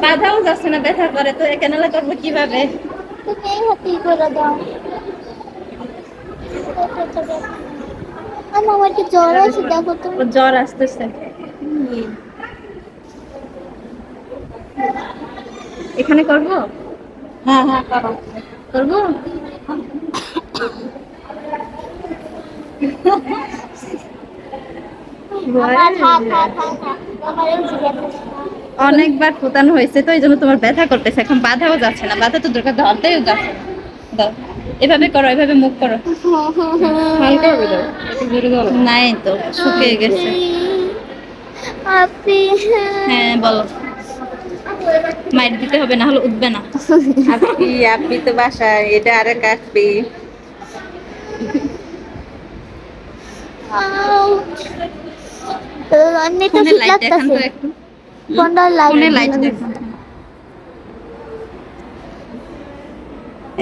বাধাও যাচ্ছে না, ব্যথা করে তো ক্যানোলা করবো কিভাবে? তুমি এই হাতেই করে দাও। আমার কি জ্বর আছে দেখো তো। জ্বর আসতেছে। এখানে করব? হ্যাঁ হ্যাঁ করো। করব। আমার থাক থাক থাক থাক। আমার এই জিজ্ঞাসা। অনেকবার ফুটানো হয়েছে তো এই জন্য তোমার ব্যথা করতেছে, এখন বাধাও যাচ্ছে না, বাধা তো দরকার ধরতেও যাচ্ছে না। দাও, এভাবে করো, এভাবে মুখ করো। হালকা হবে দাও, একটু জোরে দাও। নাই তো, শুকিয়ে গেছে। আপনি হ্যাঁ বলো। মাইর দিতে হবে, না হলে উঠবে না। আপনি আপনি তো বাসায় এটা আরে কাটবি। এমনি তো ফোনে শীত লাইট দেখান তো লাগতেছে। একটু। ফোনটা ফোনে লাইট দেখান।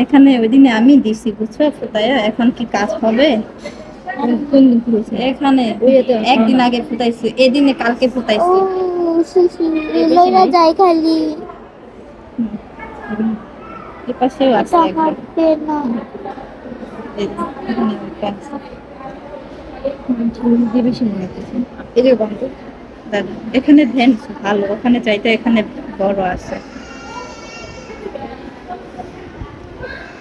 এখানে ওই দিনে আমি দিছি বুঝছো ফুটাইয়া, এখন কি কাজ হবে? এখানে একদিন আগে ফুটাইছি, এদিনে কালকে ও ফুটাইছি। লইরা যায় খালি। এই পাশেও আছে এটা একবার। হাঁটবে না। এই যে, এখানে একটা আছে। দাদা, এখানে ভ্যান ভালো, ওখানে চাইতে এখানে বড় আছে।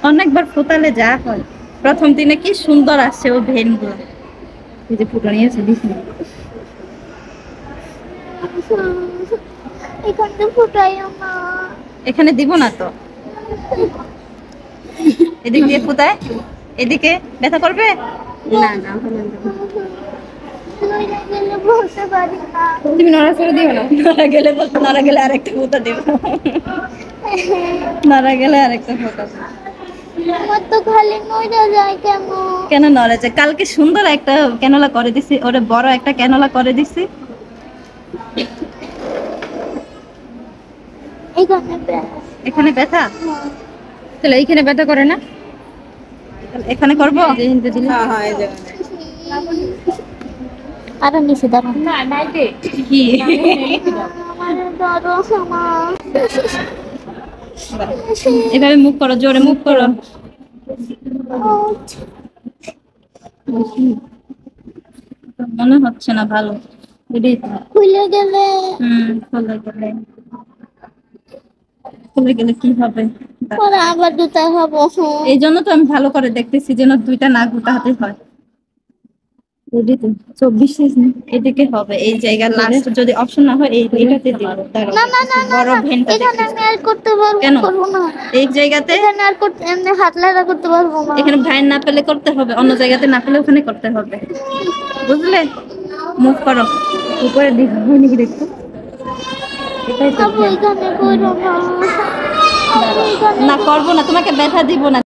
অনেকবার ফুটালে যা হয়, প্রথম দিনে কি সুন্দর আসছে ও ভ্যান গুলো। এই যে ফুটানি আছে দিছি। এখান তো ফুটাইও না। এখানে দিব না তো, এদিক দিয়ে ফুটায়, এদিকে ব্যথা করবে না না লইরা গেলে বলতে পারি না। তুমি নড়া করে দিও না, নড়া গেলে বলতো, নড়া গেলে আরেকটা ফুটা দিব, নড়া গেলে আরেকটা ফুটা দিব। আমার তো খালি নইরা যায় কেন? কেন নড়ে যায়? কালকে সুন্দর একটা ক্যানোলা করে দিছি, ওরে বড় একটা ক্যানোলা করে দিছি। এখানে ব্যাস। এখানে ব্যথা, তাহলে এইখানে ব্যথা করে না? তাহলে এখানে করবো। হ্যাঁ হ্যাঁ এই জায়গায় আরো নিচে দাঁড়ো। কি আমার ধরো আমার। এভাবে মুখ করো, জোরে মুখ করো। মনে হচ্ছে না ভালো। খুলে গেলে খুলে গেলে, খুলে গেলে কি হবে? পরে আবার দুটা হবো। এই জন্য তো আমি ভালো করে দেখতেছি যেন দুইটা না গুটাতে হয়। 24 এদিকে হবে, এই জায়গা লাস্ট যদি অপশন না হয় এইটাতে দিব। না না না না বড় না, ভেনটা এখানে দেখতেছি। আমি আর করতে পারবো কেন? করবো না। এই জায়গাতে এখানে আর করতে এমনি হাত লাগা করতে পারবো না। এখানে ভাই না পেলে করতে হবে, অন্য জায়গাতে না পেলে ওখানে করতে হবে, বুঝলে? মুভ করো, উপরে দিকে হয় নাকি দেখো। এটাই তো আবু এখানে করো না। আবু এখানে না করবো না, তোমাকে ব্যথা দিব না।